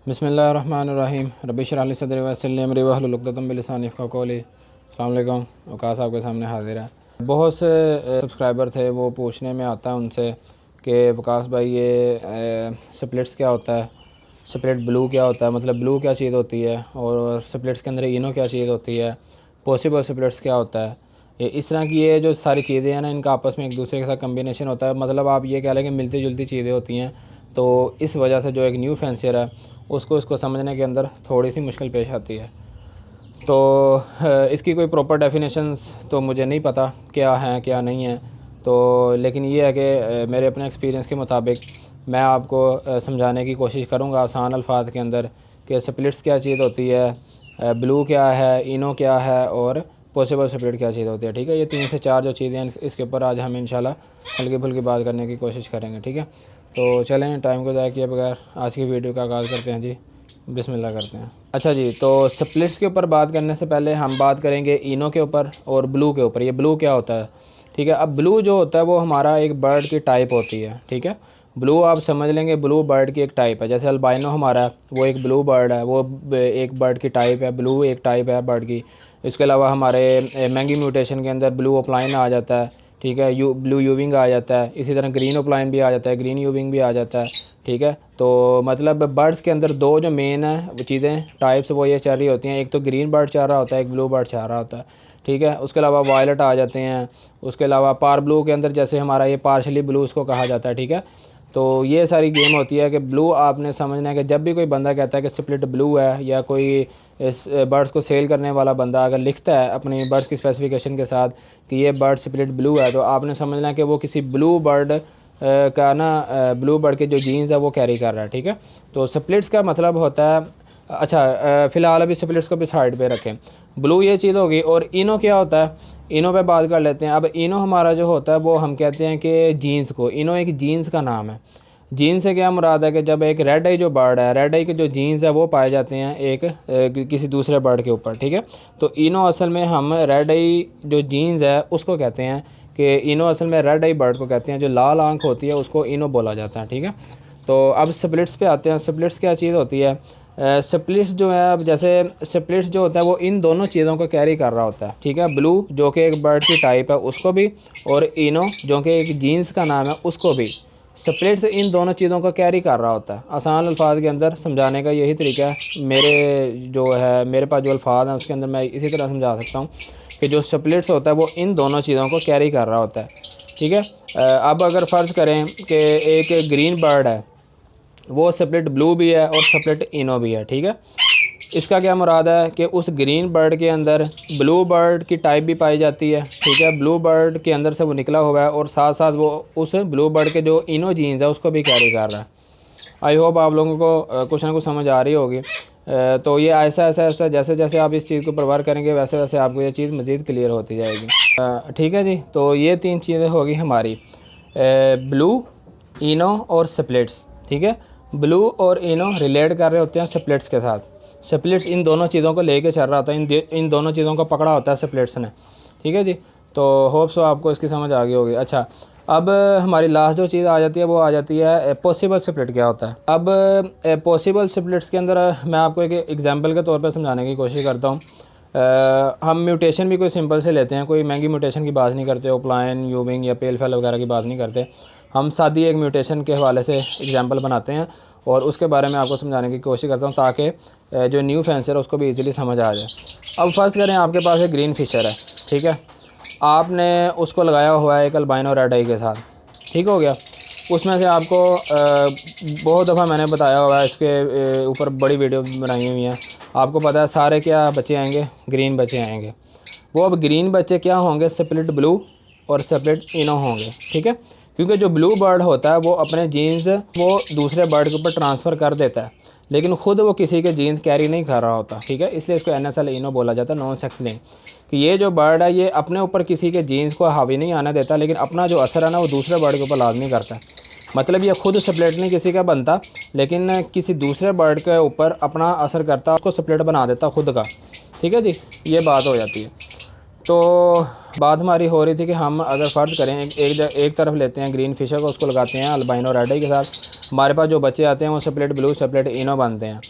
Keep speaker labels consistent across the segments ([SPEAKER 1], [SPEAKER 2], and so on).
[SPEAKER 1] बिस्मिल्लाहिर्रहमानिर्रहीम रब्बि इश्रह ली सदरी वयस्सिर ली अमरी वहलुल उक़दतम मिन लिसानी यफ़क़हू क़ौली। अस्सलाम वालेकुम। वक़ास आपके सामने हाज़िर है। बहुत से सब्सक्राइबर थे, वो पूछने में आता है उनसे कि वक़ास भाई ये स्प्लिट्स क्या होता है, स्प्लिट ब्लू क्या होता है, मतलब ब्लू क्या चीज़ होती है, और स्प्लिट्स के अंदर इनो क्या चीज़ होती है, पॉसिबल स्प्लिट्स क्या होता है। ये इस तरह की ये जो सारी चीज़ें हैं ना, इनका आपस में एक दूसरे के साथ कम्बिनेशन होता है। मतलब आप ये कह लें कि मिलती जुलती चीज़ें होती हैं। तो इस वजह से जो एक न्यू फैंसियर है उसको इसको समझने के अंदर थोड़ी सी मुश्किल पेश आती है। तो इसकी कोई प्रॉपर डेफिनेशंस तो मुझे नहीं पता क्या हैं क्या नहीं है। तो लेकिन ये है कि मेरे अपने एक्सपीरियंस के मुताबिक मैं आपको समझाने की कोशिश करूँगा आसान अल्फाज के अंदर कि स्प्लिट्स क्या चीज़ होती है, ब्लू क्या है, इनो क्या है, और पॉसिबल स्प्लिट क्या चीज़ होती है। ठीक है, ये 3 से 4 जो चीज़ें हैं इसके ऊपर आज हम इंशाल्लाह हल्की फुल्की बात करने की कोशिश करेंगे। ठीक है, तो चलें टाइम को ज़ाया किए बगैर आज की वीडियो का आगाज़ करते हैं जी। बिस्मिल्लाह करते हैं। अच्छा जी, तो स्प्लिट्स के ऊपर बात करने से पहले हम बात करेंगे इनो के ऊपर और ब्लू के ऊपर। ये ब्लू क्या होता है, ठीक है। अब ब्लू जो होता है वो हमारा एक बर्ड की टाइप होती है। ठीक है, ब्लू आप समझ लेंगे ब्लू बर्ड की एक टाइप है। जैसे अल्बाइनो हमारा है, वो एक ब्लू बर्ड है, वो एक बर्ड की टाइप है, ब्लू एक टाइप है बर्ड की। इसके अलावा हमारे मैंगी म्यूटेशन के अंदर ब्लू ओपलाइन आ जाता है। ठीक है, ब्लू यूविंग आ जाता है। इसी तरह ग्रीन ओपलाइन भी आ जाता है, ग्रीन यूविंग भी आ जाता है। ठीक है, तो मतलब बर्ड्स के अंदर दो जो मेन है वो चीज़ें टाइप्स वो ये चल रही होती हैं। एक तो ग्रीन बर्ड चाह रहा होता है, एक ब्लू बर्ड चाह रहा होता है। ठीक है, उसके अलावा वायलेट आ जाते हैं। उसके अलावा पार ब्लू के अंदर जैसे हमारा ये पार्शली ब्लू उसको कहा जाता है। ठीक है, तो ये सारी गेम होती है कि ब्लू आपने समझना है कि जब भी कोई बंदा कहता है कि स्प्लिट ब्लू है, या कोई इस बर्ड्स को सेल करने वाला बंदा अगर लिखता है अपनी बर्ड्स की स्पेसिफिकेशन के साथ कि ये बर्ड स्प्लिट ब्लू है, तो आपने समझना है कि वो किसी ब्लू बर्ड का ना ब्लू बर्ड के जो जीन्स है वो कैरी कर रहा है। ठीक है, तो स्प्लिट्स का मतलब होता है, अच्छा फ़िलहाल अभी स्प्लिट्स को भी साइड पे रखें। ब्लू ये चीज़ होगी, और इनो क्या होता है, इनो पे बात कर लेते हैं। अब इनो हमारा जो होता है वो हम कहते हैं कि जीन्स को, इनो एक जीन्स का नाम है। जीन्स से क्या मुराद है कि जब एक रेड आई जो बर्ड है, रेड आई के जो जीन्स है वो पाए जाते हैं किसी दूसरे बर्ड के ऊपर। ठीक है, तो इनो असल में हम रेड आई जो जीन्स है उसको कहते हैं कि इनो असल में रेड आई बर्ड को कहते हैं। जो लाल आंख होती है उसको इनो बोला जाता है। ठीक है, तो अब स्प्लिट्स पे आते हैं। स्प्लिट्स क्या चीज़ होती है, स्प्लिट्स जो है, अब जैसे स्प्लिट्स जो होता है वो इन दोनों चीज़ों को कैरी कर रहा होता है। ठीक है, ब्लू जो कि एक बर्ड की टाइप है उसको भी, और इनो जो कि एक जीन्स का नाम है उसको भी। स्प्लिट्स इन दोनों चीज़ों को कैरी कर रहा होता है। आसान अल्फाज के अंदर समझाने का यही तरीका है। मेरे पास जो अल्फाज हैं उसके अंदर मैं इसी तरह समझा सकता हूँ कि जो स्प्लिट्स होता है वो इन दोनों चीज़ों को कैरी कर रहा होता है। ठीक है, अब अगर फ़र्ज़ करें कि एक ग्रीन बर्ड है, वो स्प्लिट ब्लू भी है और स्प्लिट इनो भी है। ठीक है, इसका क्या मुराद है कि उस ग्रीन बर्ड के अंदर ब्लू बर्ड की टाइप भी पाई जाती है। ठीक है, ब्लू बर्ड के अंदर से वो निकला हुआ है, और साथ साथ वो उस ब्लू बर्ड के जो इनो जीन्स है उसको भी कैरी कर रहा है। आई होप आप लोगों को कुछ ना कुछ समझ आ रही होगी। तो ये ऐसा ऐसा ऐसा जैसे जैसे आप इस चीज़ को परवार करेंगे वैसे वैसे आपको ये चीज़ मज़ीद क्लियर होती जाएगी। ठीक है जी, तो ये 3 चीज़ें होगी हमारी, ब्लू, इनो और स्प्लिट्स। ठीक है, ब्लू और इनो रिलेट कर रहे होते हैं स्प्लिट्स के साथ। स्प्लिट्स इन दोनों चीज़ों को लेके चल रहा होता है, इन दोनों चीज़ों को पकड़ा होता है स्प्लिट्स ने। ठीक है जी, तो होप सो आपको इसकी समझ आ गई होगी। अच्छा, अब हमारी लास्ट जो चीज़ आ जाती है वो आ जाती है पॉसिबल स्प्लिट क्या होता है। अब पॉसिबल स्प्लिट्स के अंदर मैं आपको एक एग्जांपल के तौर पर समझाने की कोशिश करता हूँ। हम म्यूटेशन भी कोई सिंपल से लेते हैं, कोई महंगी म्यूटेशन की बात नहीं करते, ओपलाइन, यूविंग या पेल फेल वगैरह की बात नहीं करते। हम सादी एक म्यूटेशन के हवाले से एग्जांपल बनाते हैं और उसके बारे में आपको समझाने की कोशिश करता हूँ ताकि जो न्यू फैंसर है उसको भी इजीली समझ आ जाए। अब फर्स्ट करें, आपके पास एक ग्रीन फिशर है। ठीक है, आपने उसको लगाया हुआ है एक अल्बाइनो रेड आई के साथ। ठीक हो गया, उसमें से आपको बहुत दफ़ा मैंने बताया हुआ है, इसके ऊपर बड़ी वीडियो बनाई हुई हैं। आपको पता है सारे क्या बच्चे आएंगे, ग्रीन बच्चे आएंगे। वो अब ग्रीन बच्चे क्या होंगे, स्प्लिट ब्लू और स्प्लिट इनो होंगे। ठीक है, क्योंकि जो ब्लू बर्ड होता है वो अपने जीन्स वो दूसरे बर्ड के ऊपर ट्रांसफ़र कर देता है, लेकिन ख़ुद वो किसी के जीन्स कैरी नहीं कर रहा होता। ठीक है, इसलिए इसको NSL इनो बोला जाता है, नॉन सेक्स लिंक। कि ये जो बर्ड है ये अपने ऊपर किसी के जीन्स को हावी नहीं आने देता, लेकिन अपना जो असर है ना वो दूसरे बर्ड के ऊपर लाजमी करता है। मतलब ये खुद स्प्लिट नहीं किसी का बनता, लेकिन किसी दूसरे बर्ड के ऊपर अपना असर करता, उसको स्प्लिट बना देता खुद का। ठीक है जी, ये बात हो जाती है। तो बात हमारी हो रही थी कि हम अगर फ़र्ज़ करें एक तरफ लेते हैं ग्रीन फिशर को, उसको लगाते हैं अल्बाइनो रेड आई के साथ, हमारे पास जो बच्चे आते हैं वो स्प्लिट ब्लू स्प्लिट इनो बनते हैं।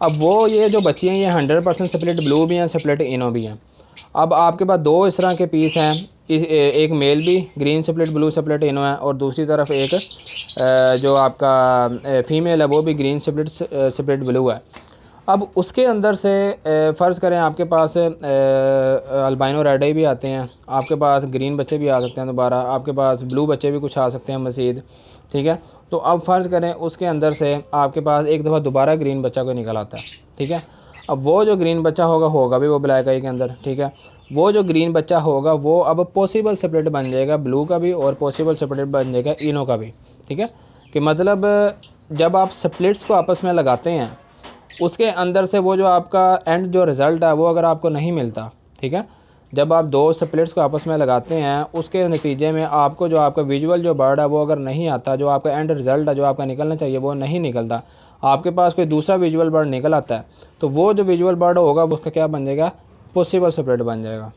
[SPEAKER 1] अब वो ये जो बच्चे हैं ये 100% स्प्लिट ब्लू भी हैं स्प्लिट इनो भी हैं। अब आपके पास दो इस तरह के पीस हैं, एक मेल भी ग्रीन स्प्लिट ब्लू स्प्लिट इनो है और दूसरी तरफ एक जो आपका फ़ीमेल है वो भी ग्रीन स्प्लिट ब्लू है। अब उसके अंदर से फ़र्ज़ करें आपके पास अल्बाइनो रेड आई भी आते हैं, आपके पास ग्रीन बच्चे भी आ सकते हैं दोबारा, आपके पास ब्लू बच्चे भी कुछ आ सकते हैं मज़ीद, ठीक है। तो अब फ़र्ज़ करें उसके अंदर से आपके पास एक दफ़ा दोबारा ग्रीन बच्चा कोई निकल आता है, ठीक है। अब वो जो ग्रीन बच्चा होगा भी वो ब्लैक आई के अंदर, ठीक है। वो जो ग्रीन बच्चा होगा वो अब पॉसिबल स्प्लिट बन जाएगा ब्लू का भी और पॉसिबल स्प्लिट बन जाएगा इनो का भी, ठीक है। कि मतलब जब आप स्प्लिट्स को आपस में लगाते हैं उसके अंदर से वो जो आपका एंड जो रिज़ल्ट है वो अगर आपको नहीं मिलता, ठीक है, जब आप दो स्प्लिट्स को आपस में लगाते हैं उसके नतीजे में आपको जो आपका विजुअल जो बर्ड है वो अगर नहीं आता, जो आपका एंड रिज़ल्ट है जो आपका निकलना चाहिए वो नहीं निकलता, आपके पास कोई दूसरा विजुअल बर्ड निकल आता है, तो वो जो विजुअल बर्ड होगा उसका क्या बन जाएगा, पॉसिबल स्प्लिट बन जाएगा,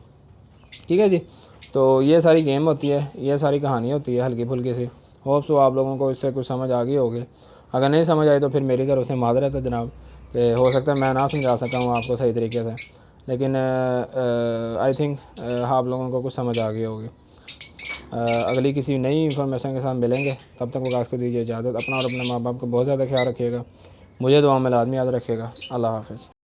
[SPEAKER 1] ठीक है जी। तो ये सारी गेम होती है, ये सारी कहानी होती है हल्की फुल्की सी। होप सो आप लोगों को इससे कुछ समझ आ गई होगी। अगर नहीं समझ आई तो फिर मेरी तरफ से माजरत है जनाब, कि हो सकता है मैं ना समझा सका हूँ आपको सही तरीके से, लेकिन आई थिंक आप लोगों को कुछ समझ आ गई होगी। अगली किसी नई इन्फॉर्मेशन के साथ मिलेंगे, तब तक वकास को दीजिए इजाज़त। अपना और अपने माँ बाप को बहुत ज़्यादा ख्याल रखिएगा, मुझे दुआ में लाजमी याद रखिएगा। अल्लाह हाफ़िज़।